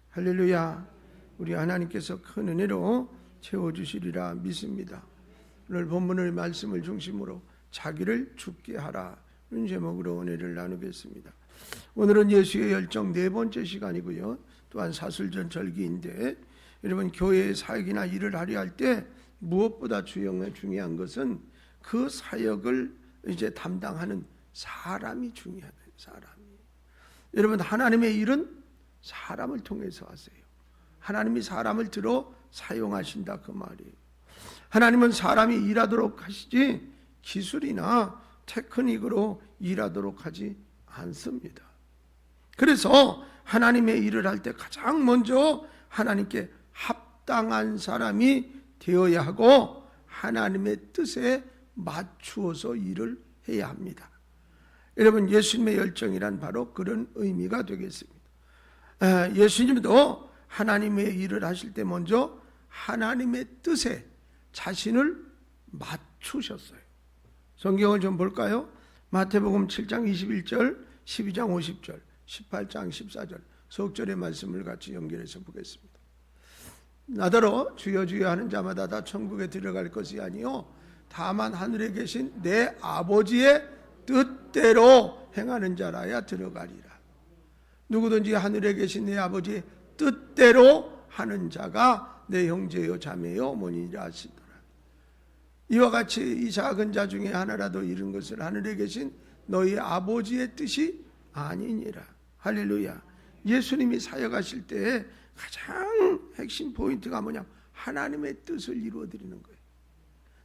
할렐루야. 우리 하나님께서 큰 은혜로 채워주시리라 믿습니다. 오늘 본문의 말씀을 중심으로 자기를 죽게 하라 이런 제목으로 은혜를 나누겠습니다. 오늘은 예수의 열정 네 번째 시간이고요. 또한 사술전 절기인데, 여러분 교회의 사역이나 일을 하려 할 때 무엇보다 중요한 것은 그 사역을 이제 담당하는 사람이 중요하다. 사람이. 여러분 하나님의 일은 사람을 통해서 하세요. 하나님이 사람을 들어 사용하신다 그 말이에요. 하나님은 사람이 일하도록 하시지 기술이나 테크닉으로 일하도록 하지 않습니다. 그래서 하나님의 일을 할 때 가장 먼저 하나님께 합당한 사람이 되어야 하고 하나님의 뜻에 맞추어서 일을 해야 합니다. 여러분 예수님의 열정이란 바로 그런 의미가 되겠습니다. 예수님도 하나님의 일을 하실 때 먼저 하나님의 뜻에 자신을 맞추셨어요. 성경을 좀 볼까요? 마태복음 7장 21절, 12장 50절, 18장 14절 석절의 말씀을 같이 연결해서 보겠습니다. 나더러 주여 주여 하는 자마다 다 천국에 들어갈 것이 아니요 다만 하늘에 계신 내 아버지의 뜻대로 행하는 자라야 들어가리라. 누구든지 하늘에 계신 내 아버지의 뜻대로 하는 자가 내 형제요 자매요 어머니라 하시더라. 이와 같이 이 작은 자 중에 하나라도 이룬 것을 하늘에 계신 너희 아버지의 뜻이 아니니라. 할렐루야. 예수님이 사역하실 때 가장 핵심 포인트가 뭐냐면 하나님의 뜻을 이루어드리는 거예요.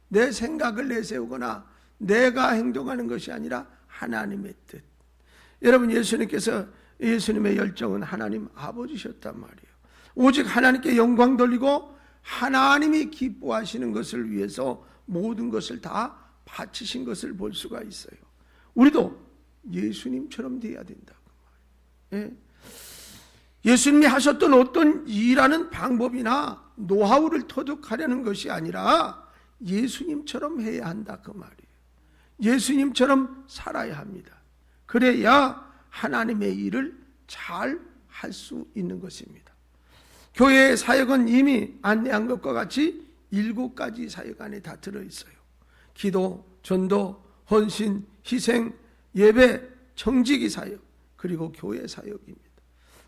내 생각을 내세우거나 내가 행동하는 것이 아니라 하나님의 뜻. 여러분 예수님의 열정은 하나님 아버지셨단 말이에요. 오직 하나님께 영광 돌리고 하나님이 기뻐하시는 것을 위해서 모든 것을 다 바치신 것을 볼 수가 있어요. 우리도 예수님처럼 돼야 된다 그 말이에요. 예수님이 하셨던 어떤 일하는 방법이나 노하우를 터득하려는 것이 아니라 예수님처럼 해야 한다 그 말이에요. 예수님처럼 살아야 합니다. 그래야 하나님의 일을 잘 할 수 있는 것입니다. 교회의 사역은 이미 안내한 것과 같이 7가지 사역 안에 다 들어있어요. 기도, 전도, 헌신, 희생, 예배, 청지기 사역, 그리고 교회 사역입니다.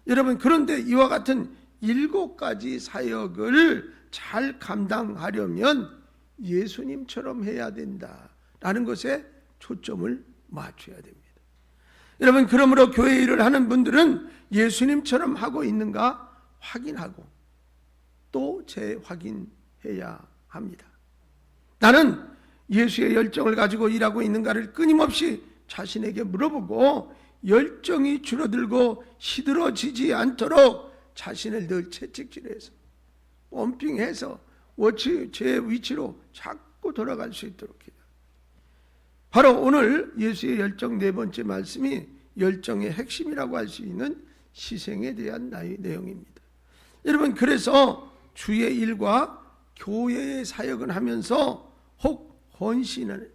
여러분 그런데 이와 같은 7가지 사역을 잘 감당하려면 예수님처럼 해야 된다라는 것에 초점을 맞춰야 됩니다. 여러분 그러므로 교회 일을 하는 분들은 예수님처럼 하고 있는가 확인하고 또 재확인해야 합니다. 나는 예수의 열정을 가지고 일하고 있는가를 끊임없이 자신에게 물어보고 열정이 줄어들고 시들어지지 않도록 자신을 늘 채찍질해서 펌핑해서 제 위치로 자꾸 돌아갈 수 있도록 해요. 바로 오늘 예수의 열정 네 번째 말씀이 열정의 핵심이라고 할 수 있는 희생에 대한 내용입니다. 여러분 그래서 주의 일과 교회의 사역을 하면서 혹 헌신이나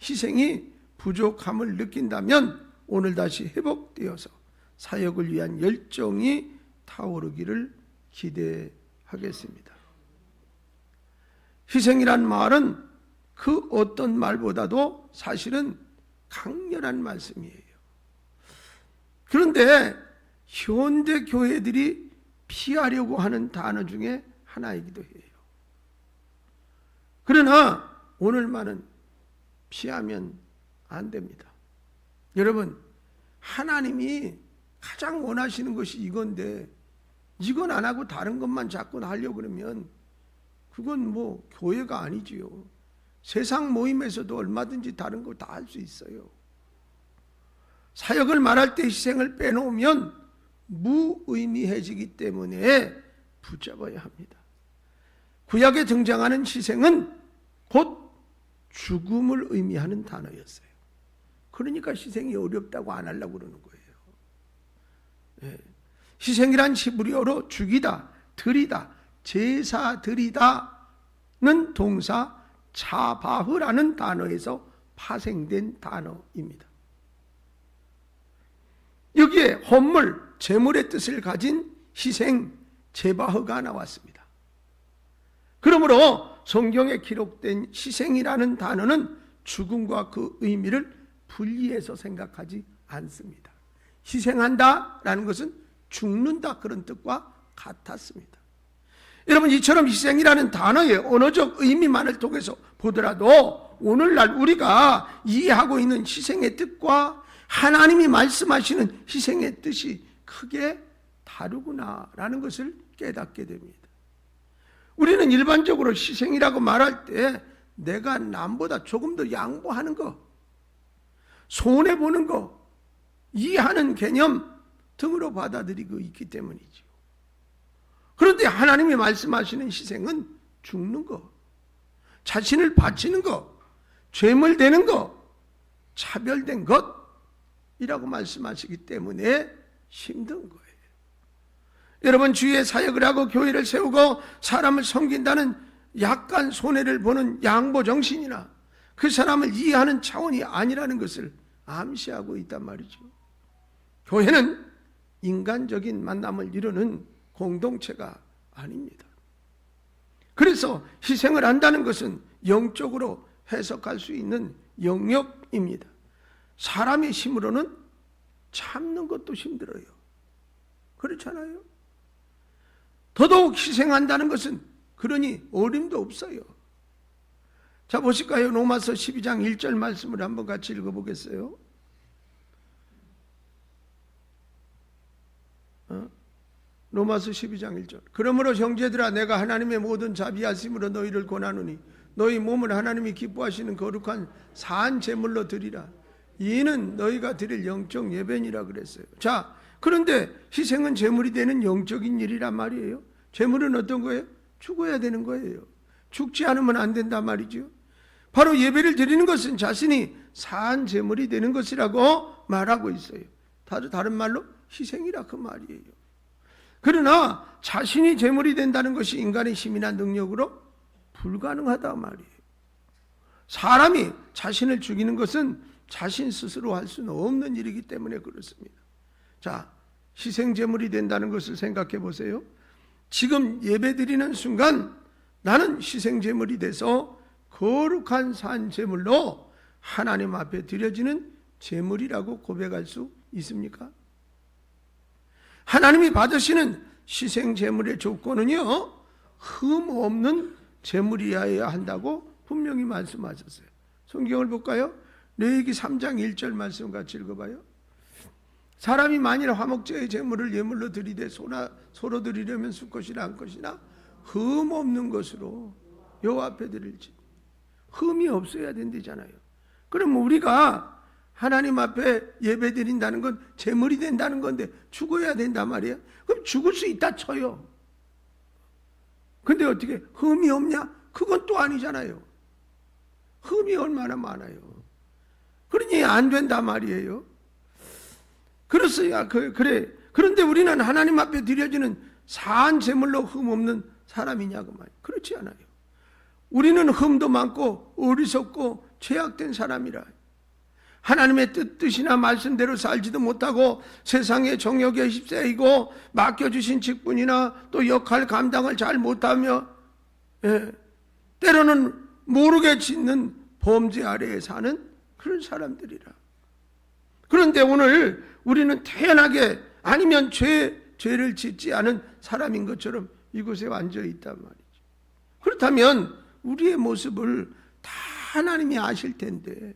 희생이 부족함을 느낀다면 오늘 다시 회복되어서 사역을 위한 열정이 타오르기를 기대하겠습니다. 희생이란 말은 그 어떤 말보다도 사실은 강렬한 말씀이에요. 그런데 현대 교회들이 피하려고 하는 단어 중에 하나이기도 해요. 그러나 오늘만은 피하면 안 됩니다. 여러분 하나님이 가장 원하시는 것이 이건데 이건 안 하고 다른 것만 자꾸 하려고 그러면 그건 뭐 교회가 아니지요. 세상 모임에서도 얼마든지 다른 거 다 할 수 있어요. 사역을 말할 때 희생을 빼놓으면 무의미해지기 때문에 붙잡아야 합니다. 구약에 등장하는 희생은 곧 죽음을 의미하는 단어였어요. 그러니까 희생이 어렵다고 안 하려고 그러는 거예요. 희생이란 히브리어로 죽이다, 드리다, 제사 드리다는 동사 차바흐라는 단어에서 파생된 단어입니다. 여기에 헌물, 제물의 뜻을 가진 희생, 제바흐가 나왔습니다. 그러므로 성경에 기록된 희생이라는 단어는 죽음과 그 의미를 분리해서 생각하지 않습니다. 희생한다라는 것은 죽는다 그런 뜻과 같았습니다. 여러분, 이처럼 희생이라는 단어의 언어적 의미만을 통해서 보더라도 오늘날 우리가 이해하고 있는 희생의 뜻과 하나님이 말씀하시는 희생의 뜻이 크게 다르구나라는 것을 깨닫게 됩니다. 우리는 일반적으로 희생이라고 말할 때 내가 남보다 조금 더 양보하는 거, 손해보는 거, 이해하는 개념 등으로 받아들이고 있기 때문이죠. 그런데 하나님이 말씀하시는 희생은 죽는 거, 자신을 바치는 거, 죄물되는 거, 차별된 것이라고 말씀하시기 때문에 힘든 거예요. 여러분, 주의 사역을 하고 교회를 세우고 사람을 섬긴다는 약간 손해를 보는 양보 정신이나 그 사람을 이해하는 차원이 아니라는 것을 암시하고 있단 말이죠. 교회는 인간적인 만남을 이루는 공동체가 아닙니다. 그래서 희생을 한다는 것은 영적으로 해석할 수 있는 영역입니다. 사람의 힘으로는 참는 것도 힘들어요. 그렇잖아요. 더더욱 희생한다는 것은 그러니 어림도 없어요. 자, 보실까요? 로마서 12장 1절 말씀을 한번 같이 읽어보겠어요. 로마서 12장 1절. 그러므로 형제들아, 내가 하나님의 모든 자비하심으로 너희를 권하노니 너희 몸을 하나님이 기뻐하시는 거룩한 산 제물로 드리라. 이는 너희가 드릴 영적 예배니라 그랬어요. 자, 그런데 희생은 제물이 되는 영적인 일이란 말이에요. 제물은 어떤 거예요? 죽어야 되는 거예요. 죽지 않으면 안 된단 말이죠. 바로 예배를 드리는 것은 자신이 산 제물이 되는 것이라고 말하고 있어요. 다른 말로 희생이라 그 말이에요. 그러나 자신이 제물이 된다는 것이 인간의 힘이나 능력으로 불가능하다 말이에요. 사람이 자신을 죽이는 것은 자신 스스로 할 수는 없는 일이기 때문에 그렇습니다. 자, 희생 제물이 된다는 것을 생각해 보세요. 지금 예배 드리는 순간 나는 희생 제물이 돼서 거룩한 산 제물로 하나님 앞에 드려지는 제물이라고 고백할 수 있습니까? 하나님이 받으시는 희생 제물의 조건은요, 흠 없는 제물이어야 한다고 분명히 말씀하셨어요. 성경을 볼까요? 레위기 3장 1절 말씀 같이 읽어봐요. 사람이 만일 화목제의 제물을 예물로 드리되 소로 드리려면 수컷이나 암컷이나 흠 없는 것으로 여호와 앞에 드릴지. 흠이 없어야 된다잖아요. 그럼 우리가 하나님 앞에 예배 드린다는 건 제물이 된다는 건데 죽어야 된단 말이에요. 그럼 죽을 수 있다 쳐요. 근데 어떻게 흠이 없냐? 그건 또 아니잖아요. 흠이 얼마나 많아요. 그러니 안 된단 말이에요. 그렇어요. 그래. 그런데 우리는 하나님 앞에 드려지는 산 제물로 흠 없는 사람이냐고 말이에요. 그렇지 않아요. 우리는 흠도 많고 어리석고 죄악된 사람이라. 하나님의 뜻이나 말씀대로 살지도 못하고 세상의 정욕에 휩싸이고 맡겨주신 직분이나 또 역할 감당을 잘 못하며 때로는 모르게 짓는 범죄 아래에 사는 그런 사람들이라. 그런데 오늘 우리는 태연하게 아니면 죄를 짓지 않은 사람인 것처럼 이곳에 앉아 있단 말이죠. 그렇다면 우리의 모습을 다 하나님이 아실 텐데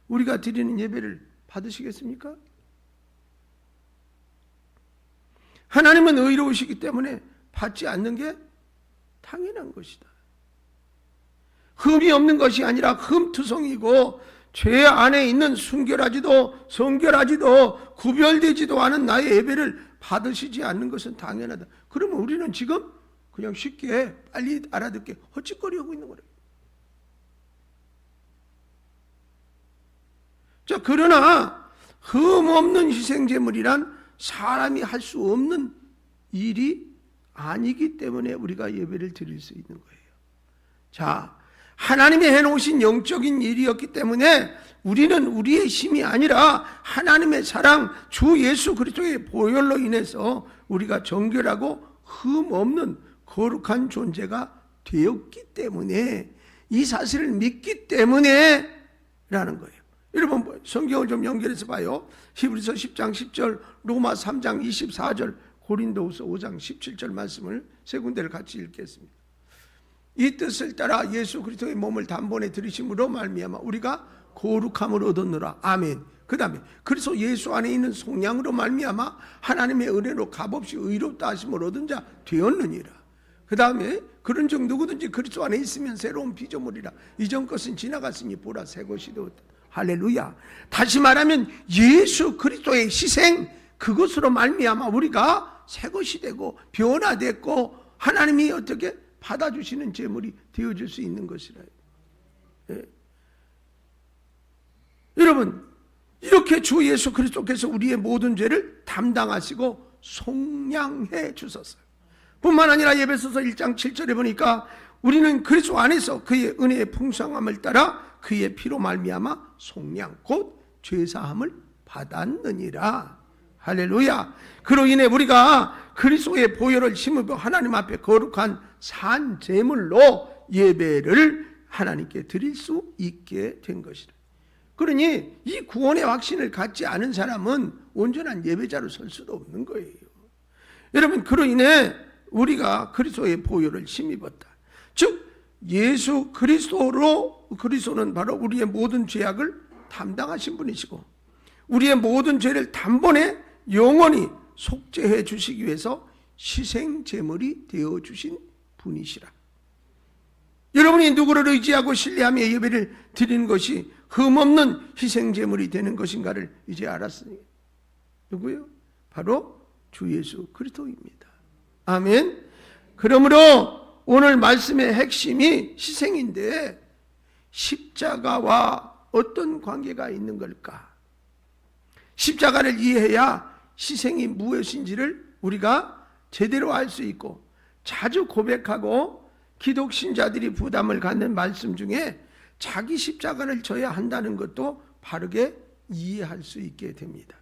우리가 드리는 예배를 받으시겠습니까? 하나님은 의로우시기 때문에 받지 않는 게 당연한 것이다. 흠이 없는 것이 아니라 흠투성이고 죄 안에 있는 순결하지도 성결하지도 구별되지도 않은 나의 예배를 받으시지 않는 것은 당연하다. 그러면 우리는 지금 그냥 쉽게 빨리 알아듣게 헛짓거리하고 있는 거예요. 자, 그러나 흠 없는 희생제물이란 사람이 할 수 없는 일이 아니기 때문에 우리가 예배를 드릴 수 있는 거예요. 자, 하나님이 해놓으신 영적인 일이었기 때문에 우리는 우리의 힘이 아니라 하나님의 사랑, 주 예수 그리스도의 보혈로 인해서 우리가 정결하고 흠 없는 거룩한 존재가 되었기 때문에, 이 사실을 믿기 때문에 라는 거예요. 여러분 성경을 좀 연결해서 봐요. 히브리서 10장 10절, 로마 3장 24절, 고린도후서 5장 17절 말씀을 세 군데를 같이 읽겠습니다. 이 뜻을 따라 예수 그리스도의 몸을 단번에 들이심으로 말미암아 우리가 거룩함을 얻었노라. 아멘. 그 다음에 그리스도 예수 안에 있는 속량으로 말미암아 하나님의 은혜로 값없이 의롭다 하심을 얻은 자 되었느니라. 그 다음에 그런즉 누구든지 그리스도 안에 있으면 새로운 피조물이라. 이전 것은 지나갔으니 보라 새 것이 되었다. 할렐루야. 다시 말하면 예수 그리스도의 희생, 그것으로 말미암아 우리가 새 것이 되고 변화됐고 하나님이 어떻게 받아주시는 제물이 되어줄 수 있는 것이라. 예. 여러분, 이렇게 주 예수 그리스도께서 우리의 모든 죄를 담당하시고 속량해 주셨어요. 뿐만 아니라 에베소서 1장 7절에 보니까 우리는 그리스도 안에서 그의 은혜의 풍성함을 따라 그의 피로 말미암아 속량 곧 죄사함을 받았느니라. 할렐루야. 그로 인해 우리가 그리스도의 보혈을 힘입어 하나님 앞에 거룩한 산 제물로 예배를 하나님께 드릴 수 있게 된 것이다. 그러니 이 구원의 확신을 갖지 않은 사람은 온전한 예배자로 설 수도 없는 거예요. 여러분, 그로 인해 우리가 그리스도의 보혈을 힘입었다. 즉 예수 그리스도는 바로 우리의 모든 죄악을 담당하신 분이시고 우리의 모든 죄를 단번에 영원히 속죄해 주시기 위해서 희생 제물이 되어 주신 분이시라. 여러분이 누구를 의지하고 신뢰하며 예배를 드리는 것이 흠없는 희생 제물이 되는 것인가를 이제 알았으니 누구요? 바로 주 예수 그리스도입니다. 아멘. 그러므로 오늘 말씀의 핵심이 희생인데 십자가와 어떤 관계가 있는 걸까? 십자가를 이해해야 희생이 무엇인지를 우리가 제대로 알 수 있고, 자주 고백하고 기독 신자들이 부담을 갖는 말씀 중에 자기 십자가를 져야 한다는 것도 바르게 이해할 수 있게 됩니다.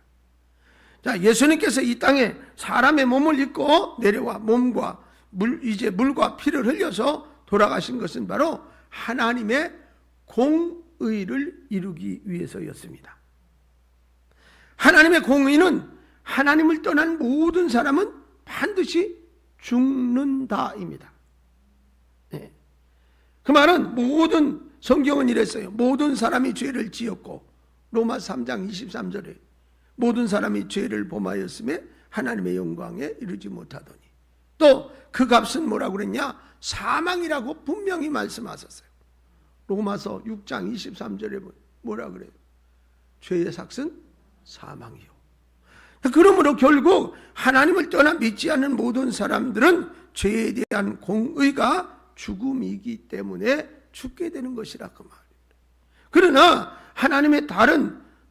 자, 예수님께서 이 땅에 사람의 몸을 입고 내려와 몸과 물과 피를 흘려서 돌아가신 것은 바로 하나님의 공의를 이루기 위해서였습니다. 하나님의 공의는 하나님을 떠난 모든 사람은 반드시 죽는다입니다. 네. 그 말은 모든 성경은 이랬어요. 모든 사람이 죄를 지었고, 로마 3장 23절에 모든 사람이 죄를 범하였음에 하나님의 영광에 이르지 못하더니, 또 그 값은 뭐라고 그랬냐? 사망이라고 분명히 말씀하셨어요. 로마서 6장 23절에 뭐라 그래요? 죄의 삭은 사망이요. 그러므로 결국 하나님을 떠나 믿지 않는 모든 사람들은 죄에 대한 공의가 죽음이기 때문에 죽게 되는 것이라 그 말입니다. 그러나 하나님의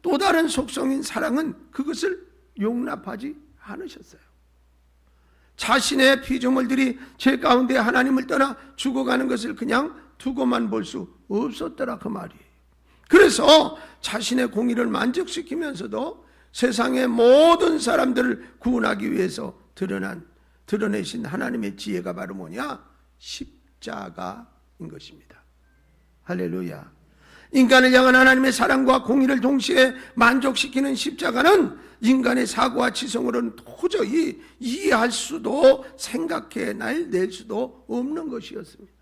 또 다른 속성인 사랑은 그것을 용납하지 않으셨어요. 자신의 피조물들이 죄 가운데 하나님을 떠나 죽어가는 것을 그냥 두고만 볼 수 없었더라 그 말이에요. 그래서 자신의 공의를 만족시키면서도 세상의 모든 사람들을 구원하기 위해서 드러내신 하나님의 지혜가 바로 뭐냐? 십자가인 것입니다. 할렐루야. 인간을 향한 하나님의 사랑과 공의를 동시에 만족시키는 십자가는 인간의 사고와 지성으로는 도저히 이해할 수도 생각해낼 수도 없는 것이었습니다.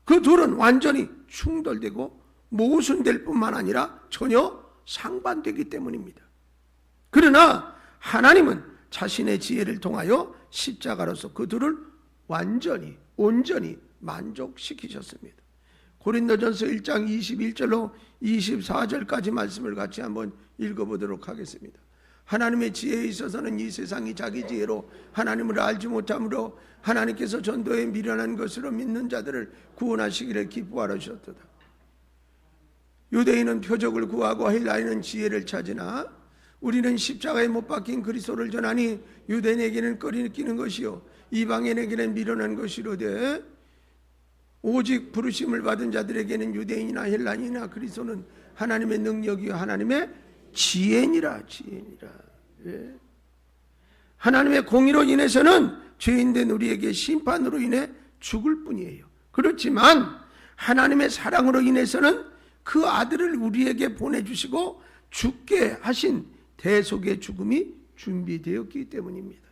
그 둘은 완전히 충돌되고 모순될 뿐만 아니라 전혀 상반되기 때문입니다. 그러나 하나님은 자신의 지혜를 통하여 십자가로서 그 둘을 온전히 만족시키셨습니다. 고린도전서 1장 21절로 24절까지 말씀을 같이 한번 읽어보도록 하겠습니다. 하나님의 지혜에 있어서는 이 세상이 자기 지혜로 하나님을 알지 못하므로 하나님께서 전도에 미련한 것으로 믿는 자들을 구원하시기를 기뻐하라 하셨도다. 유대인은 표적을 구하고 헬라인은 지혜를 찾으나 우리는 십자가에 못 박힌 그리스도를 전하니 유대인에게는 꺼리끼는 것이요 이방인에게는 미련한 것이로되 오직 부르심을 받은 자들에게는 유대인이나 헬라인이나 그리스도는 하나님의 능력이요 하나님의 지혜니라. 예. 하나님의 공의로 인해서는 죄인된 우리에게 심판으로 인해 죽을 뿐이에요. 그렇지만 하나님의 사랑으로 인해서는 그 아들을 우리에게 보내주시고 죽게 하신 대속의 죽음이 준비되었기 때문입니다.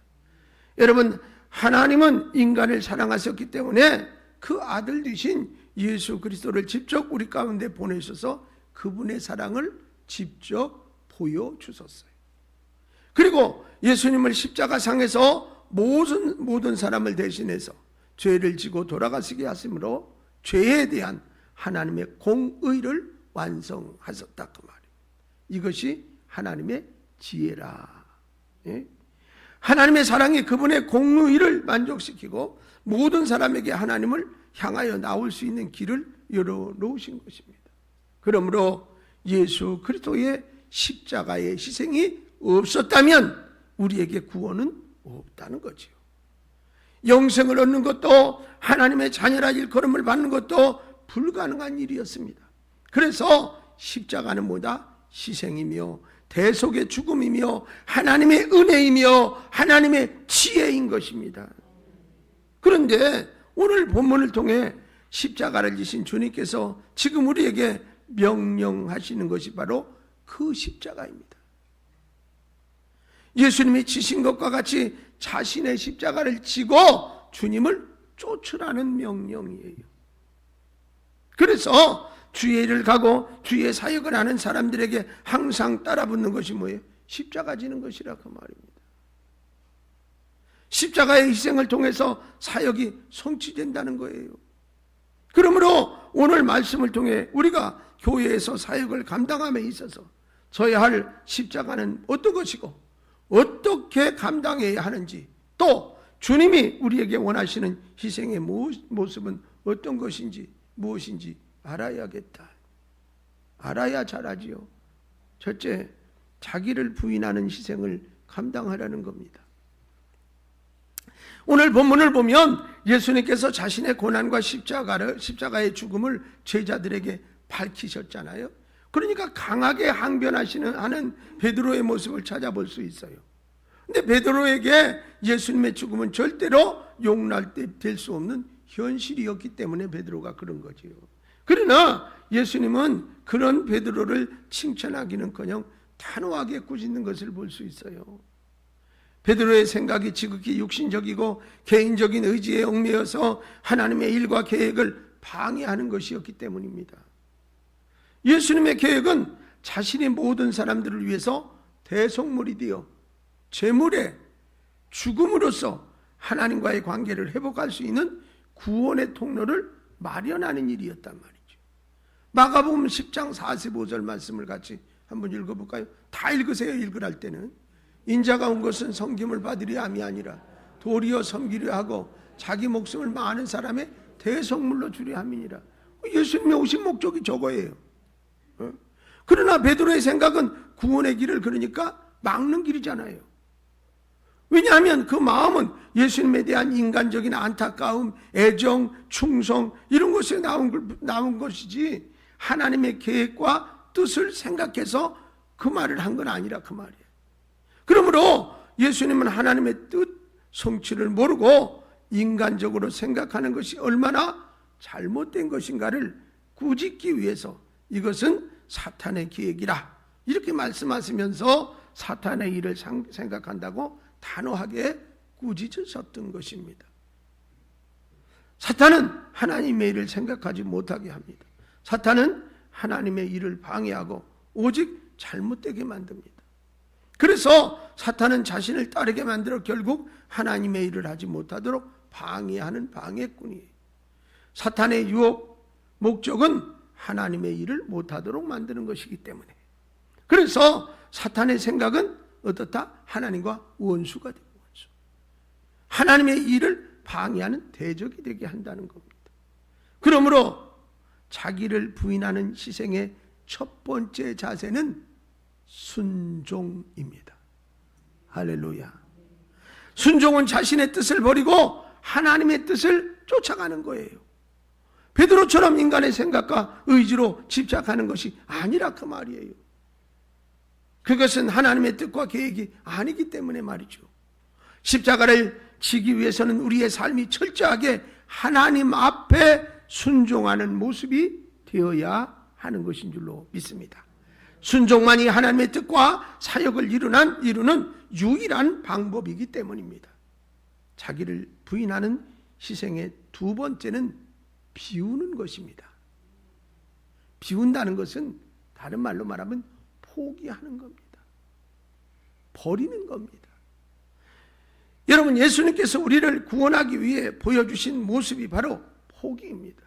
여러분, 하나님은 인간을 사랑하셨기 때문에 그 아들 되신 예수 그리스도를 직접 우리 가운데 보내셔서 그분의 사랑을 직접 보여주셨어요. 그리고 예수님을 십자가상에서 모든 사람을 대신해서 죄를 지고 돌아가시게 하심으로 죄에 대한 하나님의 공의를 완성하셨다 그 말이에요. 이것이 하나님의 지혜라. 예? 하나님의 사랑이 그분의 공의를 만족시키고 모든 사람에게 하나님을 향하여 나올 수 있는 길을 열어놓으신 것입니다. 그러므로 예수 그리스도의 십자가의 희생이 없었다면 우리에게 구원은 없다는 거지요. 영생을 얻는 것도 하나님의 자녀라 일컬음을 받는 것도 불가능한 일이었습니다. 그래서 십자가는 뭐다? 희생이며 대속의 죽음이며 하나님의 은혜이며 하나님의 지혜인 것입니다. 그런데 오늘 본문을 통해 십자가를 지신 주님께서 지금 우리에게 명령하시는 것이 바로 그 십자가입니다. 예수님이 지신 것과 같이 자신의 십자가를 지고 주님을 쫓으라는 명령이에요. 그래서 주의 일을 가고 주의 사역을 하는 사람들에게 항상 따라붙는 것이 뭐예요? 십자가 지는 것이라 그 말입니다. 십자가의 희생을 통해서 사역이 성취된다는 거예요. 그러므로 오늘 말씀을 통해 우리가 교회에서 사역을 감당함에 있어서 져야 할 십자가는 어떤 것이고 어떻게 감당해야 하는지, 또 주님이 우리에게 원하시는 희생의 모습은 어떤 것인지 무엇인지 알아야겠다. 알아야 잘하지요. 첫째, 자기를 부인하는 희생을 감당하라는 겁니다. 오늘 본문을 보면 예수님께서 자신의 고난과 십자가의 죽음을 제자들에게 밝히셨잖아요. 그러니까 강하게 항변하는 베드로의 모습을 찾아볼 수 있어요. 근데 베드로에게 예수님의 죽음은 절대로 용납될 수 없는 현실이었기 때문에 베드로가 그런 거지요. 그러나 예수님은 그런 베드로를 칭찬하기는커녕 단호하게 꾸짖는 것을 볼 수 있어요. 베드로의 생각이 지극히 육신적이고 개인적인 의지에 얽매여서 하나님의 일과 계획을 방해하는 것이었기 때문입니다. 예수님의 계획은 자신이 모든 사람들을 위해서 대속물이 되어 제물의 죽음으로써 하나님과의 관계를 회복할 수 있는 구원의 통로를 마련하는 일이었단 말이죠. 마가복음 10장 45절 말씀을 같이 한번 읽어볼까요? 다 읽으세요. 읽으랄 때는. 인자가 온 것은 섬김을 받으려 함이 아니라 도리어 섬기려 하고 자기 목숨을 많은 사람의 대속물로 주려 함이니라. 예수님이 오신 목적이 저거예요. 그러나 베드로의 생각은 구원의 길을 그러니까 막는 길이잖아요. 왜냐하면 그 마음은 예수님에 대한 인간적인 안타까움, 애정, 충성 이런 것에 나온 것이지 하나님의 계획과 뜻을 생각해서 그 말을 한 건 아니라 그 말이에요. 그러므로 예수님은 하나님의 뜻, 성취를 모르고 인간적으로 생각하는 것이 얼마나 잘못된 것인가를 꾸짖기 위해서 이것은 사탄의 계획이라 이렇게 말씀하시면서 사탄의 일을 생각한다고 단호하게 꾸짖으셨던 것입니다. 사탄은 하나님의 일을 생각하지 못하게 합니다. 사탄은 하나님의 일을 방해하고 오직 잘못되게 만듭니다. 그래서 사탄은 자신을 따르게 만들어 결국 하나님의 일을 하지 못하도록 방해하는 방해꾼이에요. 사탄의 유혹 목적은 하나님의 일을 못하도록 만드는 것이기 때문에, 그래서 사탄의 생각은 어떻다? 하나님과 원수가 되고 원수. 하나님의 일을 방해하는 대적이 되게 한다는 겁니다. 그러므로 자기를 부인하는 희생의 첫 번째 자세는 순종입니다. 할렐루야. 순종은 자신의 뜻을 버리고 하나님의 뜻을 쫓아가는 거예요. 베드로처럼 인간의 생각과 의지로 집착하는 것이 아니라 그 말이에요. 그것은 하나님의 뜻과 계획이 아니기 때문에 말이죠. 십자가를 지기 위해서는 우리의 삶이 철저하게 하나님 앞에 순종하는 모습이 되어야 하는 것인 줄로 믿습니다. 순종만이 하나님의 뜻과 사역을 이루는 유일한 방법이기 때문입니다. 자기를 부인하는 희생의 두 번째는 비우는 것입니다. 비운다는 것은 다른 말로 말하면 포기하는 겁니다. 버리는 겁니다. 여러분, 예수님께서 우리를 구원하기 위해 보여주신 모습이 바로 포기입니다.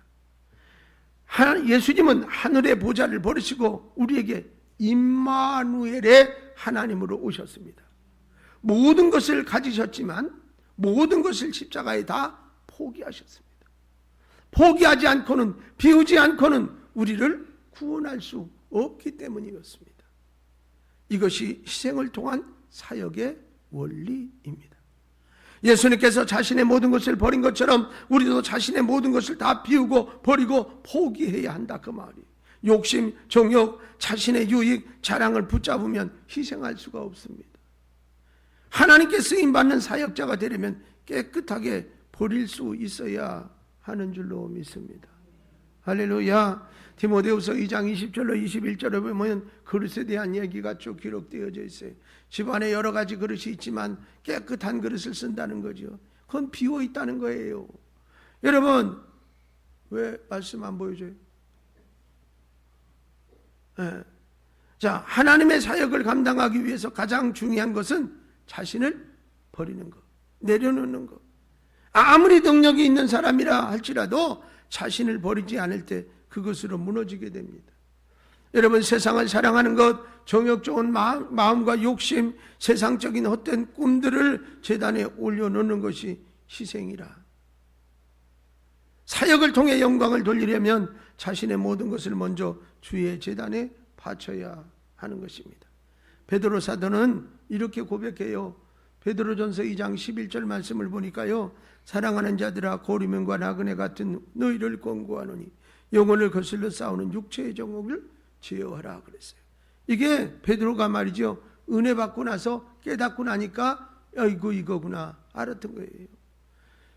예수님은 하늘의 보좌를 버리시고 우리에게 임마누엘의 하나님으로 오셨습니다. 모든 것을 가지셨지만 모든 것을 십자가에 다 포기하셨습니다. 포기하지 않고는, 비우지 않고는 우리를 구원할 수 없기 때문이었습니다. 이것이 희생을 통한 사역의 원리입니다. 예수님께서 자신의 모든 것을 버린 것처럼 우리도 자신의 모든 것을 다 비우고 버리고 포기해야 한다, 그 말이에요. 욕심, 정욕, 자신의 유익, 자랑을 붙잡으면 희생할 수가 없습니다. 하나님께 쓰임받는 사역자가 되려면 깨끗하게 버릴 수 있어야 하는 줄로 믿습니다. 할렐루야. 디모데후서 2장 20절로 21절에 보면 그릇에 대한 얘기가 쭉 기록되어져 있어요. 집안에 여러 가지 그릇이 있지만 깨끗한 그릇을 쓴다는 거죠. 그건 비워 있다는 거예요. 여러분, 왜 말씀 안 보여줘요? 네. 자, 하나님의 사역을 감당하기 위해서 가장 중요한 것은 자신을 버리는 것, 내려놓는 것. 아무리 능력이 있는 사람이라 할지라도 자신을 버리지 않을 때 그것으로 무너지게 됩니다. 여러분, 세상을 사랑하는 것, 정욕 좋은 마음과 욕심, 세상적인 헛된 꿈들을 제단에 올려놓는 것이 희생이라. 사역을 통해 영광을 돌리려면 자신의 모든 것을 먼저 주의 제단에 바쳐야 하는 것입니다. 베드로 사도는 이렇게 고백해요. 베드로전서 2장 11절 말씀을 보니까요, 사랑하는 자들아, 고리면과 나그네 같은 너희를 권고하노니 영혼을 거슬러 싸우는 육체의 정욕을 제어하라 그랬어요. 이게 베드로가 말이죠, 은혜 받고 나서 깨닫고 나니까 이거구나 알았던 거예요.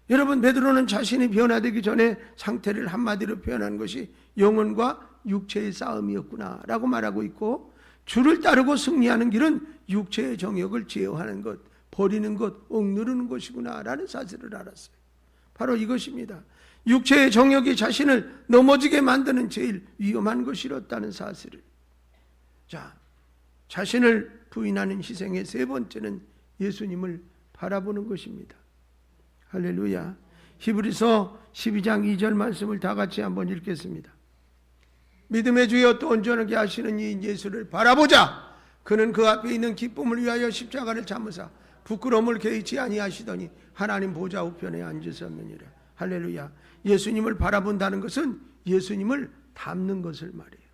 여러분, 베드로는 자신이 변화되기 전에 상태를 한마디로 표현한 것이 영혼과 육체의 싸움이었구나 라고 말하고 있고, 주를 따르고 승리하는 길은 육체의 정욕을 제어하는 것, 버리는 것, 억누르는 것이구나 라는 사실을 알았어요. 바로 이것입니다. 육체의 정욕이 자신을 넘어지게 만드는 제일 위험한 것이었다는 사실을. 자, 자신을 부인하는 희생의 세 번째는 예수님을 바라보는 것입니다. 할렐루야. 히브리서 12장 2절 말씀을 다 같이 한번 읽겠습니다. 믿음의 주여 또 온전하게 하시는 이 예수를 바라보자. 그는 그 앞에 있는 기쁨을 위하여 십자가를 참으사 부끄러움을 개의치 아니하시더니 하나님 보좌 우편에 앉으셨느니라. 할렐루야. 예수님을 바라본다는 것은 예수님을 닮는 것을 말이에요.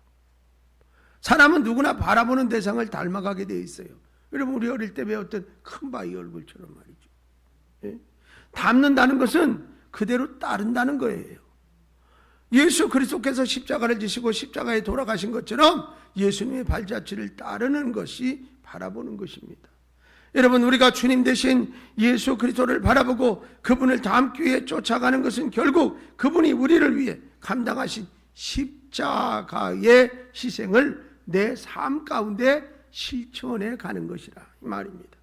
사람은 누구나 바라보는 대상을 닮아가게 되어 있어요. 여러분, 우리 어릴 때 배웠던 큰 바위 얼굴처럼 말이죠. 예? 닮는다는 것은 그대로 따른다는 거예요. 예수 그리스도께서 십자가를 지시고 십자가에 돌아가신 것처럼 예수님의 발자취를 따르는 것이 바라보는 것입니다. 여러분, 우리가 주님 대신 예수 그리스도를 바라보고 그분을 닮기 위해 쫓아가는 것은 결국 그분이 우리를 위해 감당하신 십자가의 희생을 내 삶 가운데 실천해 가는 것이라 이 말입니다.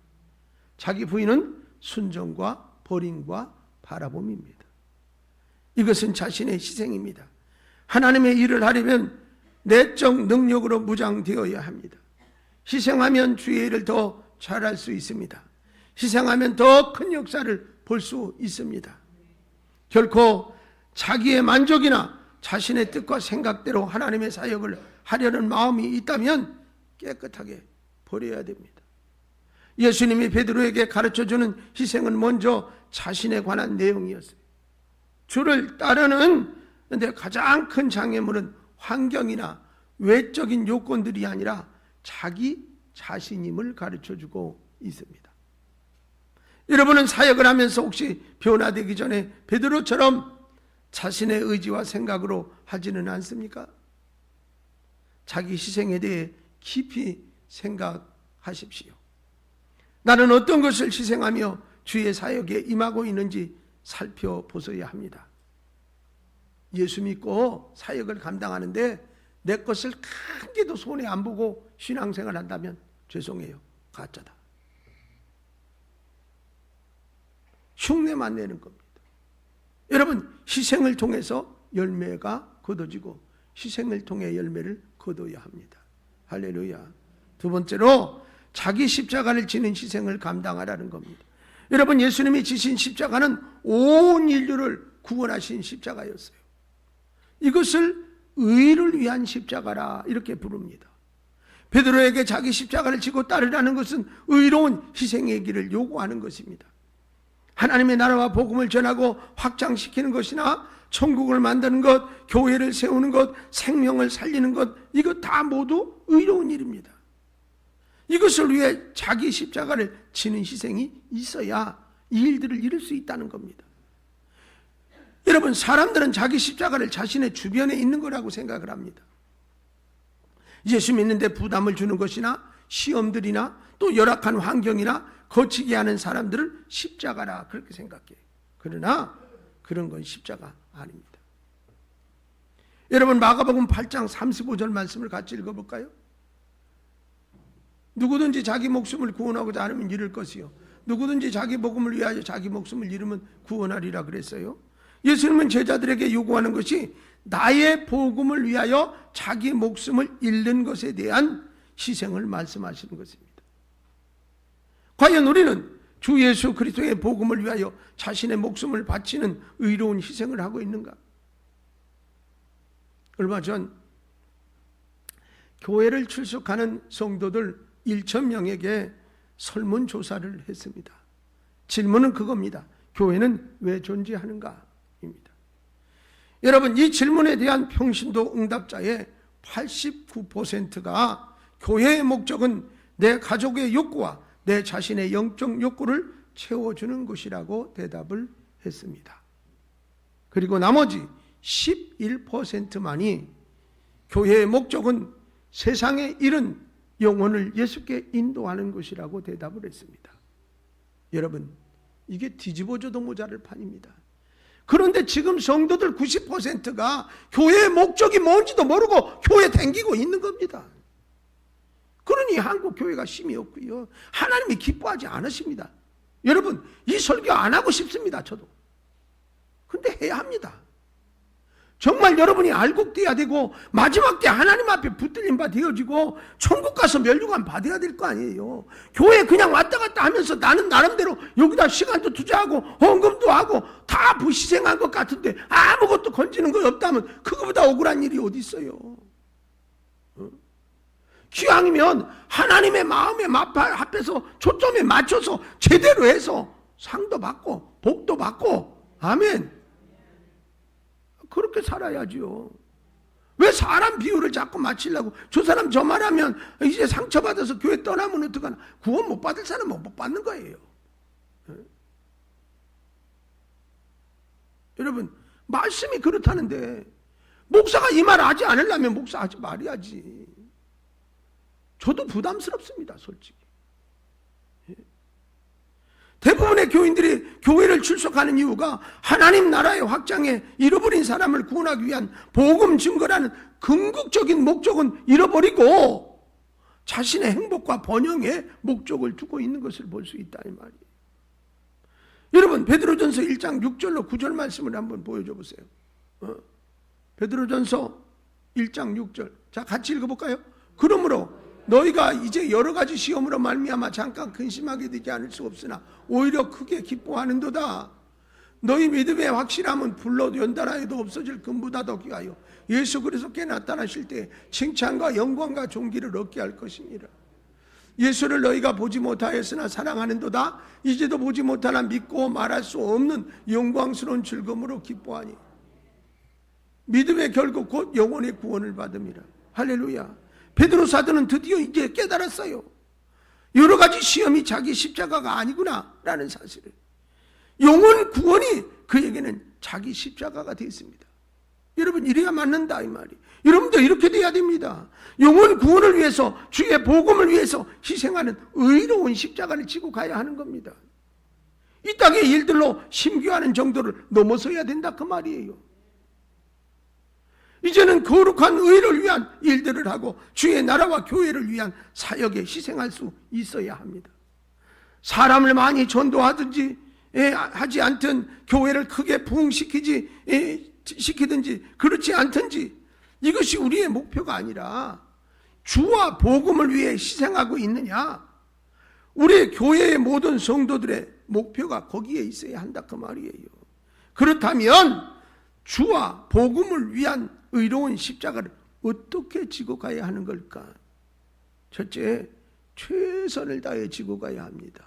자기 부인은 순종과 버림과 바라봄입니다. 이것은 자신의 희생입니다. 하나님의 일을 하려면 내적 능력으로 무장되어야 합니다. 희생하면 주의 일을 더 잘할 수 있습니다. 희생하면 더 큰 역사를 볼 수 있습니다. 결코 자기의 만족이나 자신의 뜻과 생각대로 하나님의 사역을 하려는 마음이 있다면 깨끗하게 버려야 됩니다. 예수님이 베드로에게 가르쳐주는 희생은 먼저 자신에 관한 내용이었어요. 주를 따르는 근데 가장 큰 장애물은 환경이나 외적인 요건들이 아니라 자기 자신임을 가르쳐주고 있습니다. 여러분은 사역을 하면서 혹시 변화되기 전에 베드로처럼 자신의 의지와 생각으로 하지는 않습니까? 자기 희생에 대해 깊이 생각하십시오. 나는 어떤 것을 희생하며 주의 사역에 임하고 있는지 살펴보셔야 합니다. 예수 믿고 사역을 감당하는데 내 것을 한 개도 손에 안 보고 신앙생활 한다면 죄송해요, 가짜다. 흉내만 내는 겁니다. 여러분, 희생을 통해서 열매가 거둬지고 희생을 통해 열매를 거둬야 합니다. 할렐루야. 두 번째로 자기 십자가를 지는 희생을 감당하라는 겁니다. 여러분, 예수님이 지신 십자가는 온 인류를 구원하신 십자가였어요. 이것을 의를 위한 십자가라 이렇게 부릅니다. 베드로에게 자기 십자가를 지고 따르라는 것은 의로운 희생의 길을 요구하는 것입니다. 하나님의 나라와 복음을 전하고 확장시키는 것이나 천국을 만드는 것, 교회를 세우는 것, 생명을 살리는 것, 이것 다 모두 의로운 일입니다. 이것을 위해 자기 십자가를 지는 희생이 있어야 이 일들을 이룰 수 있다는 겁니다. 여러분, 사람들은 자기 십자가를 자신의 주변에 있는 거라고 생각을 합니다. 예수 믿는데 부담을 주는 것이나 시험들이나 또 열악한 환경이나 거치게 하는 사람들을 십자가라 그렇게 생각해요. 그러나 그런 건 십자가 아닙니다. 여러분, 마가복음 8장 35절 말씀을 같이 읽어볼까요? 누구든지 자기 목숨을 구원하고자 하면 잃을 것이요, 누구든지 자기 복음을 위하여 자기 목숨을 잃으면 구원하리라 그랬어요. 예수님은 제자들에게 요구하는 것이 나의 복음을 위하여 자기 목숨을 잃는 것에 대한 희생을 말씀하시는 것입니다. 과연 우리는 주 예수 그리스도의 복음을 위하여 자신의 목숨을 바치는 의로운 희생을 하고 있는가? 얼마 전 교회를 출석하는 성도들 1,000명에게 설문조사를 했습니다. 질문은 그겁니다. 교회는 왜 존재하는가? 입니다. 여러분, 이 질문에 대한 평신도 응답자의 89%가 교회의 목적은 내 가족의 욕구와 내 자신의 영적 욕구를 채워주는 것이라고 대답을 했습니다. 그리고 나머지 11%만이 교회의 목적은 세상에 잃은 영혼을 예수께 인도하는 것이라고 대답을 했습니다. 여러분, 이게 뒤집어져도 모자랄 판입니다. 그런데 지금 성도들 90%가 교회의 목적이 뭔지도 모르고 교회 댕기고 있는 겁니다. 그러니 한국 교회가 힘이 없고요, 하나님이 기뻐하지 않으십니다. 여러분, 이 설교 안 하고 싶습니다. 저도. 근데 해야 합니다. 정말 여러분이 알곡돼야 되고 마지막 때 하나님 앞에 붙들림 바 되어지고 천국 가서 면류관 받아야 될 거 아니에요. 교회 그냥 왔다 갔다 하면서 나는 나름대로 여기다 시간도 투자하고 헌금도 하고 다 부시생한 것 같은데 아무것도 건지는 거 없다면 그거보다 억울한 일이 어디 있어요. 기왕이면 하나님의 마음에 합해서 초점에 맞춰서 제대로 해서 상도 받고 복도 받고, 아멘. 그렇게 살아야지요. 왜 사람 비유를 자꾸 맞추려고, 저 사람 저 말하면 이제 상처받아서 교회 떠나면 어떡하나. 구원 못 받을 사람은 못 받는 거예요. 여러분, 말씀이 그렇다는데 목사가 이 말 하지 않으려면 목사 하지 말아야지. 저도 부담스럽습니다, 솔직히. 대부분의 교인들이 교회를 출석하는 이유가 하나님 나라의 확장에 잃어버린 사람을 구원하기 위한 복음 증거라는 궁극적인 목적은 잃어버리고 자신의 행복과 번영에 목적을 두고 있는 것을 볼 수 있다 이 말이에요. 여러분, 베드로전서 1장 6절로 9절 말씀을 한번 보여줘 보세요. 베드로전서 1장 6절. 자, 같이 읽어볼까요? 그러므로 너희가 이제 여러 가지 시험으로 말미암아 잠깐 근심하게 되지 않을 수 없으나 오히려 크게 기뻐하는도다. 너희 믿음의 확실함은 불로 연달아에도 없어질 금보다 더 귀하여 예수 그리스도께 나타나실 때 칭찬과 영광과 존귀를 얻게 할 것이니라. 예수를 너희가 보지 못하였으나 사랑하는도다. 이제도 보지 못하나 믿고 말할 수 없는 영광스러운 즐거움으로 기뻐하니 믿음의 결국 곧 영혼의 구원을 받음이라. 할렐루야. 베드로 사도는 드디어 이제 깨달았어요. 여러 가지 시험이 자기 십자가가 아니구나 라는 사실을. 영혼 구원이 그에게는 자기 십자가가 됐습니다. 여러분, 이래야 맞는다 이 말이. 여러분도 이렇게 돼야 됩니다. 영혼 구원을 위해서, 주의 복음을 위해서 희생하는 의로운 십자가를 지고 가야 하는 겁니다. 이 땅의 일들로 심취하는 정도를 넘어서야 된다 그 말이에요. 이제는 거룩한 의를 위한 일들을 하고 주의 나라와 교회를 위한 사역에 희생할 수 있어야 합니다. 사람을 많이 전도하든지 하지 않든, 교회를 크게 부흥시키든지 그렇지 않든지, 이것이 우리의 목표가 아니라 주와 복음을 위해 희생하고 있느냐, 우리 교회의 모든 성도들의 목표가 거기에 있어야 한다 그 말이에요. 그렇다면 주와 복음을 위한 의로운 십자가를 어떻게 지고 가야 하는 걸까? 첫째, 최선을 다해 지고 가야 합니다.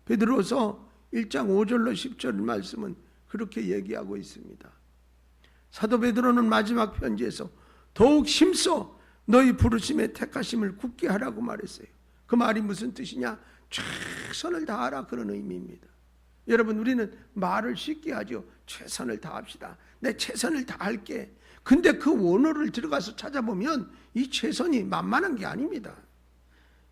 베드로서 1장 5절로 10절 말씀은 그렇게 얘기하고 있습니다. 사도 베드로는 마지막 편지에서 더욱 힘써 너희 부르심의 택하심을 굳게 하라고 말했어요. 그 말이 무슨 뜻이냐? 최선을 다하라, 그런 의미입니다. 여러분, 우리는 말을 쉽게 하죠. 최선을 다합시다. 내 최선을 다할게. 근데 그 원어를 들어가서 찾아보면 이 최선이 만만한 게 아닙니다.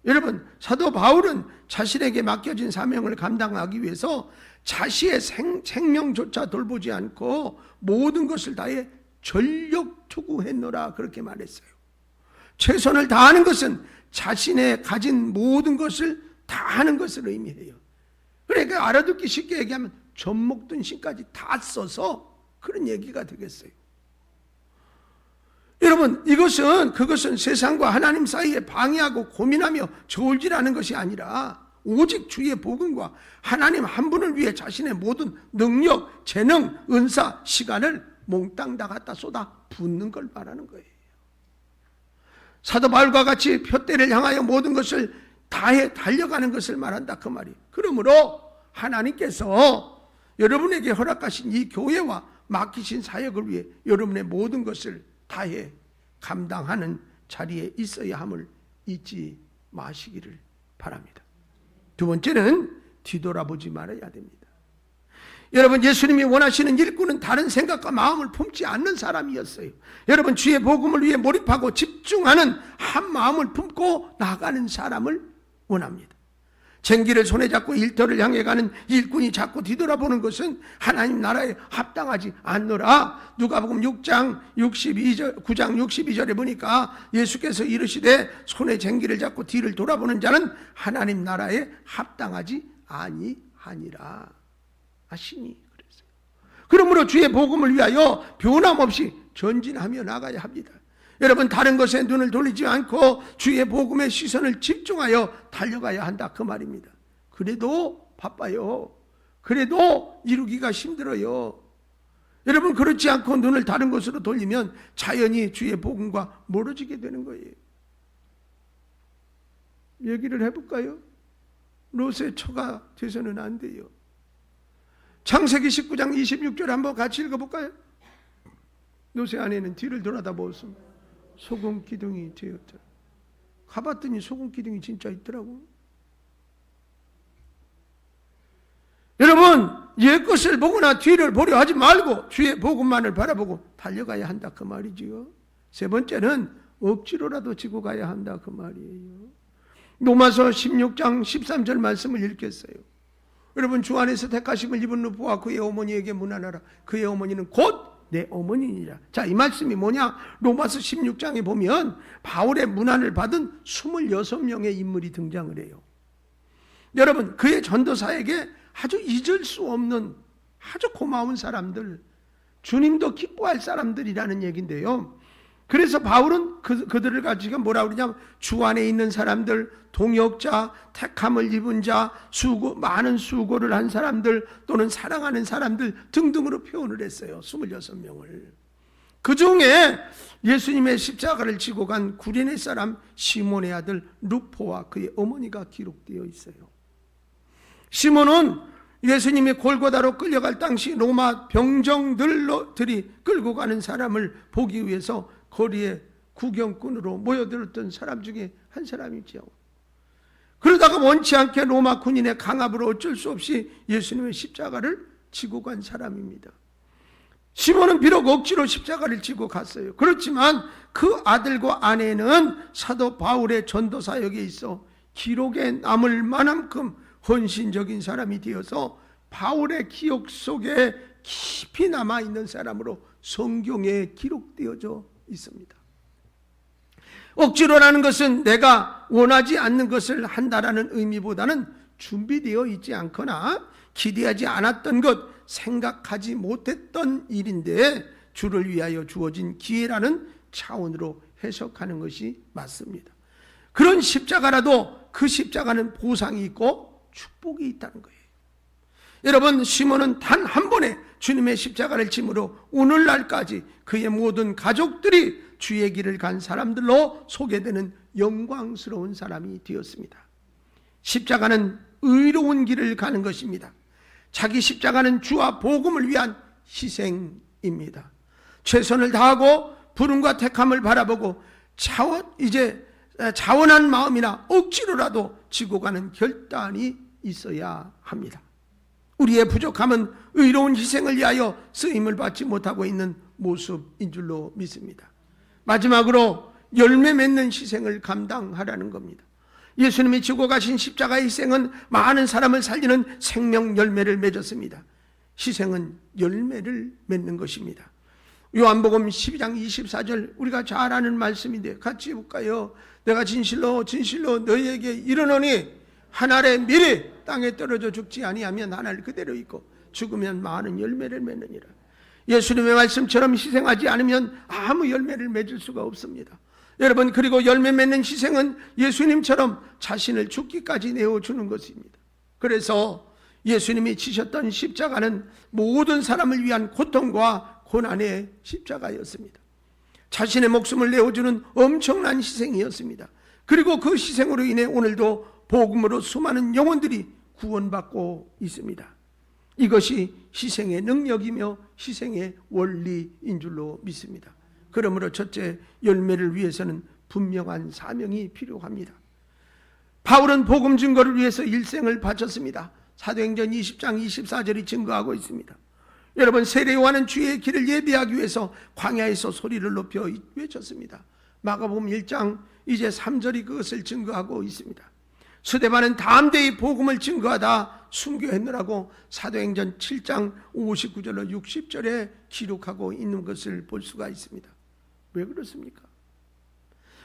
여러분, 사도 바울은 자신에게 맡겨진 사명을 감당하기 위해서 자신의 생명조차 돌보지 않고 모든 것을 다해 전력 투구했노라, 그렇게 말했어요. 최선을 다하는 것은 자신의 가진 모든 것을 다하는 것을 의미해요. 그러니까 알아듣기 쉽게 얘기하면 젖 먹던 신까지 다 써서 그런 얘기가 되겠어요. 여러분, 그것은 세상과 하나님 사이에 방해하고 고민하며 저울질하는 것이 아니라 오직 주의 복음과 하나님 한 분을 위해 자신의 모든 능력, 재능, 은사, 시간을 몽땅 다 갖다 쏟아 붓는 걸 말하는 거예요. 사도 바울과 같이 표대를 향하여 모든 것을 다해 달려가는 것을 말한다 그 말이. 그러므로 하나님께서 여러분에게 허락하신 이 교회와 맡기신 사역을 위해 여러분의 모든 것을 다해 감당하는 자리에 있어야 함을 잊지 마시기를 바랍니다. 두 번째는 뒤돌아보지 말아야 됩니다. 여러분, 예수님이 원하시는 일꾼은 다른 생각과 마음을 품지 않는 사람이었어요. 여러분, 주의 복음을 위해 몰입하고 집중하는 한 마음을 품고 나가는 사람을 원합니다. 쟁기를 손에 잡고 일터를 향해 가는 일꾼이 자꾸 뒤돌아보는 것은 하나님 나라에 합당하지 않노라. 누가복음 9장 62절에 보니까 예수께서 이르시되 손에 쟁기를 잡고 뒤를 돌아보는 자는 하나님 나라에 합당하지 아니하니라 하시니 그랬어요. 그러므로 주의 복음을 위하여 변함없이 전진하며 나가야 합니다. 여러분, 다른 것에 눈을 돌리지 않고 주의 복음에 시선을 집중하여 달려가야 한다 그 말입니다. 그래도 바빠요. 그래도 이루기가 힘들어요. 여러분, 그렇지 않고 눈을 다른 곳으로 돌리면 자연히 주의 복음과 멀어지게 되는 거예요. 얘기를 해볼까요? 롯의 처가 돼서는 안 돼요. 창세기 19장 26절 한번 같이 읽어볼까요? 롯의 아내는 뒤를 돌아다 보았습니다. 소금 기둥이 되었더라. 가봤더니 소금 기둥이 진짜 있더라고. 여러분, 옛 것을 보거나 뒤를 보려 하지 말고 주의 복음만을 바라보고 달려가야 한다 그 말이지요. 세 번째는 억지로라도 지고 가야 한다 그 말이에요. 로마서 16장 13절 말씀을 읽겠어요. 여러분, 주 안에서 택하심을 입은 누포와 그의 어머니에게 문안하라. 그의 어머니는 곧 내 어머니니라. 자, 이 말씀이 뭐냐? 로마서 16장에 보면 바울의 문안을 받은 26명의 인물이 등장을 해요. 여러분, 그의 전도사에게 아주 잊을 수 없는 아주 고마운 사람들, 주님도 기뻐할 사람들이라는 얘기인데요. 그래서 바울은 그들을 가지고 뭐라 그러냐면 주 안에 있는 사람들, 동역자, 택함을 입은 자, 많은 수고를 한 사람들 또는 사랑하는 사람들 등등으로 표현을 했어요. 26명을. 그 중에 예수님의 십자가를 지고 간 구레네 사람 시몬의 아들 루포와 그의 어머니가 기록되어 있어요. 시몬은 예수님이 골고다로 끌려갈 당시 로마 병정들이 끌고 가는 사람을 보기 위해서 거리에 구경꾼으로 모여들었던 사람 중에 한 사람이죠. 그러다가 원치 않게 로마 군인의 강압으로 어쩔 수 없이 예수님의 십자가를 지고 간 사람입니다. 시몬은 비록 억지로 십자가를 지고 갔어요. 그렇지만 그 아들과 아내는 사도 바울의 전도 사역에 있어 기록에 남을 만큼 헌신적인 사람이 되어서 바울의 기억 속에 깊이 남아있는 사람으로 성경에 기록되어져 있습니다. 억지로라는 것은 내가 원하지 않는 것을 한다라는 의미보다는 준비되어 있지 않거나 기대하지 않았던 것, 생각하지 못했던 일인데 주를 위하여 주어진 기회라는 차원으로 해석하는 것이 맞습니다. 그런 십자가라도 그 십자가는 보상이 있고 축복이 있다는 거예요. 여러분, 시몬은 단 한 번에 주님의 십자가를 짐으로 오늘날까지 그의 모든 가족들이 주의 길을 간 사람들로 소개되는 영광스러운 사람이 되었습니다. 십자가는 의로운 길을 가는 것입니다. 자기 십자가는 주와 복음을 위한 희생입니다. 최선을 다하고 부름과 택함을 바라보고 자원한 마음이나 억지로라도 지고 가는 결단이 있어야 합니다. 우리의 부족함은 의로운 희생을 위하여 쓰임을 받지 못하고 있는 모습인 줄로 믿습니다. 마지막으로 열매 맺는 희생을 감당하라는 겁니다. 예수님이 지고 가신 십자가의 희생은 많은 사람을 살리는 생명 열매를 맺었습니다. 희생은 열매를 맺는 것입니다. 요한복음 12장 24절 우리가 잘 아는 말씀인데 같이 볼까요? 내가 진실로 너희에게 이르노니 한 알의 밀이 땅에 떨어져 죽지 아니하면 한 알 그대로 있고 죽으면 많은 열매를 맺느니라. 예수님의 말씀처럼 희생하지 않으면 아무 열매를 맺을 수가 없습니다. 여러분, 그리고 열매 맺는 희생은 예수님처럼 자신을 죽기까지 내어주는 것입니다. 그래서 예수님이 지셨던 십자가는 모든 사람을 위한 고통과 고난의 십자가였습니다. 자신의 목숨을 내어주는 엄청난 희생이었습니다. 그리고 그 희생으로 인해 오늘도 복음으로 수많은 영혼들이 구원받고 있습니다. 이것이 희생의 능력이며 희생의 원리인 줄로 믿습니다. 그러므로 첫째, 열매를 위해서는 분명한 사명이 필요합니다. 바울은 복음 증거를 위해서 일생을 바쳤습니다. 사도행전 20장 24절이 증거하고 있습니다. 여러분, 세례 요한은 주의 길을 예비하기 위해서 광야에서 소리를 높여 외쳤습니다. 마가복음 1장 이제 3절이 그것을 증거하고 있습니다. 스데반은 담대히 복음을 증거하다 순교했느라고 사도행전 7장 59절로 60절에 기록하고 있는 것을 볼 수가 있습니다. 왜 그렇습니까?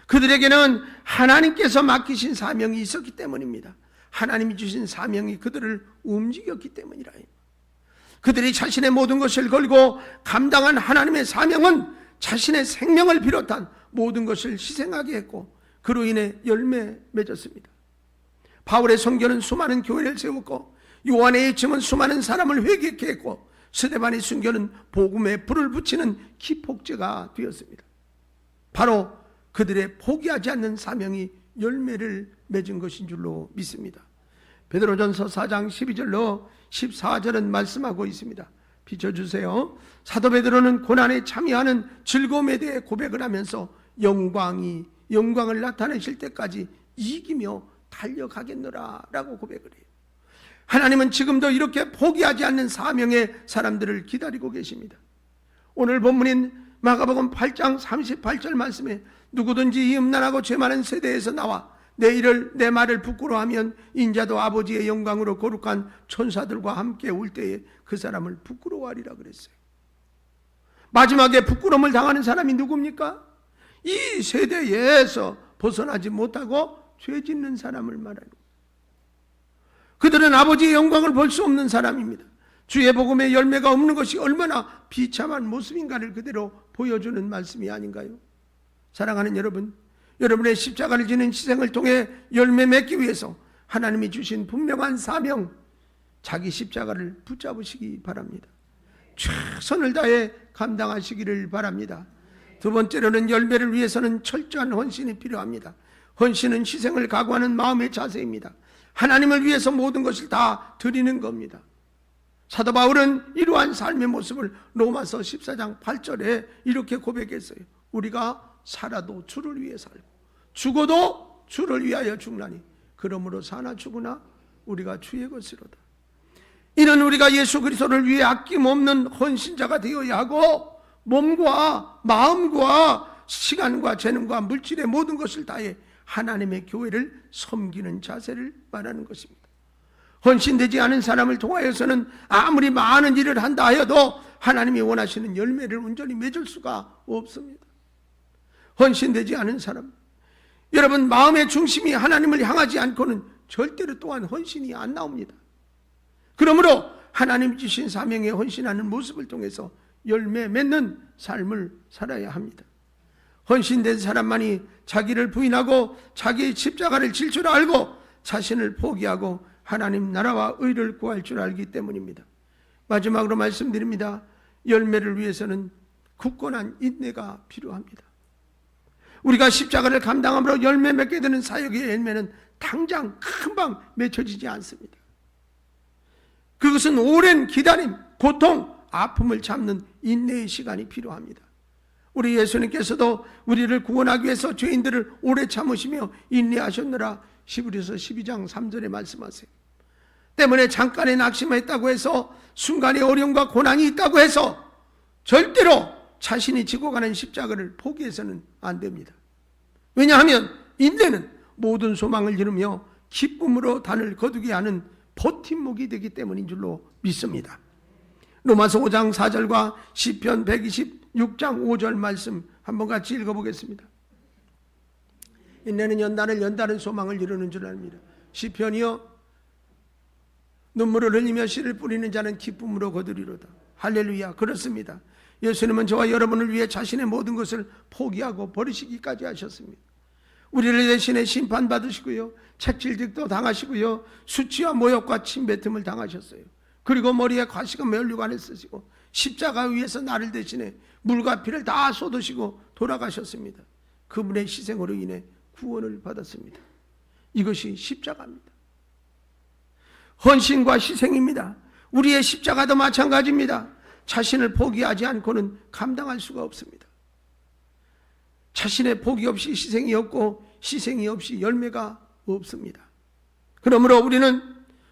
그들에게는 하나님께서 맡기신 사명이 있었기 때문입니다. 하나님이 주신 사명이 그들을 움직였기 때문이라. 그들이 자신의 모든 것을 걸고 감당한 하나님의 사명은 자신의 생명을 비롯한 모든 것을 희생하게 했고 그로 인해 열매 맺었습니다. 바울의 선교는 수많은 교회를 세웠고 요한의 일침은 수많은 사람을 회개케 했고 스데반의 순교는 복음에 불을 붙이는 기폭제가 되었습니다. 바로 그들의 포기하지 않는 사명이 열매를 맺은 것인 줄로 믿습니다. 베드로전서 4장 12절로 14절은 말씀하고 있습니다. 비춰주세요. 사도 베드로는 고난에 참여하는 즐거움에 대해 고백을 하면서 영광을 나타내실 때까지 이기며 달려가겠노라 라고 고백을 해요. 하나님은 지금도 이렇게 포기하지 않는 사명의 사람들을 기다리고 계십니다. 오늘 본문인 마가복음 8장 38절 말씀에 누구든지 이 음란하고 죄 많은 세대에서 나와 내 말을 부끄러워하면 인자도 아버지의 영광으로 거룩한 천사들과 함께 올 때에 그 사람을 부끄러워하리라 그랬어요. 마지막에 부끄러움을 당하는 사람이 누굽니까? 이 세대에서 벗어나지 못하고 죄 짓는 사람을 말하는 거예요. 그들은 아버지의 영광을 볼 수 없는 사람입니다. 주의 복음의 열매가 없는 것이 얼마나 비참한 모습인가를 그대로 보여주는 말씀이 아닌가요? 사랑하는 여러분, 여러분의 십자가를 지는 희생을 통해 열매 맺기 위해서 하나님이 주신 분명한 사명, 자기 십자가를 붙잡으시기 바랍니다. 최선을 다해 감당하시기를 바랍니다. 두 번째로는 열매를 위해서는 철저한 헌신이 필요합니다. 헌신은 희생을 각오하는 마음의 자세입니다. 하나님을 위해서 모든 것을 다 드리는 겁니다. 사도 바울은 이러한 삶의 모습을 로마서 14장 8절에 이렇게 고백했어요. 우리가 살아도 주를 위해 살고 죽어도 주를 위하여 죽나니 그러므로 사나 죽으나 우리가 주의 것이로다. 이는 우리가 예수 그리스도를 위해 아낌없는 헌신자가 되어야 하고 몸과 마음과 시간과 재능과 물질의 모든 것을 다해 하나님의 교회를 섬기는 자세를 말하는 것입니다. 헌신되지 않은 사람을 통하여서는 아무리 많은 일을 한다 하여도 하나님이 원하시는 열매를 온전히 맺을 수가 없습니다. 헌신되지 않은 사람, 여러분 마음의 중심이 하나님을 향하지 않고는 절대로 또한 헌신이 안 나옵니다. 그러므로 하나님 주신 사명에 헌신하는 모습을 통해서 열매 맺는 삶을 살아야 합니다. 헌신된 사람만이 자기를 부인하고 자기의 십자가를 질 줄 알고 자신을 포기하고 하나님 나라와 의를 구할 줄 알기 때문입니다. 마지막으로 말씀드립니다. 열매를 위해서는 굳건한 인내가 필요합니다. 우리가 십자가를 감당함으로 열매 맺게 되는 사역의 열매는 당장 금방 맺혀지지 않습니다. 그것은 오랜 기다림, 고통, 아픔을 참는 인내의 시간이 필요합니다. 우리 예수님께서도 우리를 구원하기 위해서 죄인들을 오래 참으시며 인내하셨느라 히브리서 12장 3절에 말씀하세요. 때문에 잠깐의 낙심했다고 해서 순간의 어려움과 고난이 있다고 해서 절대로 자신이 지고 가는 십자가를 포기해서는 안 됩니다. 왜냐하면 인내는 모든 소망을 이루며 기쁨으로 단을 거두게 하는 버팀목이 되기 때문인 줄로 믿습니다. 로마서 5장 4절과 시편 126장 5절 말씀 한번 같이 읽어보겠습니다. 인내는 연단은 소망을 이루는 줄 압니다. 시편이여 눈물을 흘리며 씨를 뿌리는 자는 기쁨으로 거두리로다. 할렐루야. 그렇습니다. 예수님은 저와 여러분을 위해 자신의 모든 것을 포기하고 버리시기까지 하셨습니다. 우리를 대신에 심판받으시고요, 책질직도 당하시고요, 수치와 모욕과 침뱉음을 당하셨어요. 그리고 머리에 가시가 면류관을 쓰시고 십자가 위에서 나를 대신에 물과 피를 다 쏟으시고 돌아가셨습니다. 그분의 희생으로 인해 구원을 받았습니다. 이것이 십자가입니다. 헌신과 희생입니다. 우리의 십자가도 마찬가지입니다. 자신을 포기하지 않고는 감당할 수가 없습니다. 자신의 포기 없이 희생이 없고 희생이 없이 열매가 없습니다. 그러므로 우리는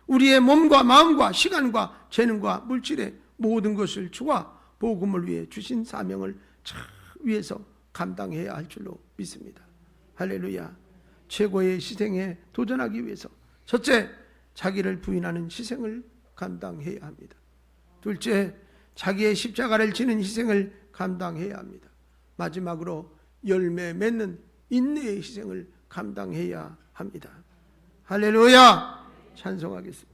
우리의 몸과 마음과 시간과 재능과 물질의 모든 것을 주와 복음을 위해 주신 사명을 위해서 감당해야 할 줄로 믿습니다. 할렐루야. 최고의 희생에 도전하기 위해서 첫째, 자기를 부인하는 희생을 감당해야 합니다. 둘째, 자기의 십자가를 지는 희생을 감당해야 합니다. 마지막으로 열매 맺는 인내의 희생을 감당해야 합니다. 할렐루야. 찬송하겠습니다.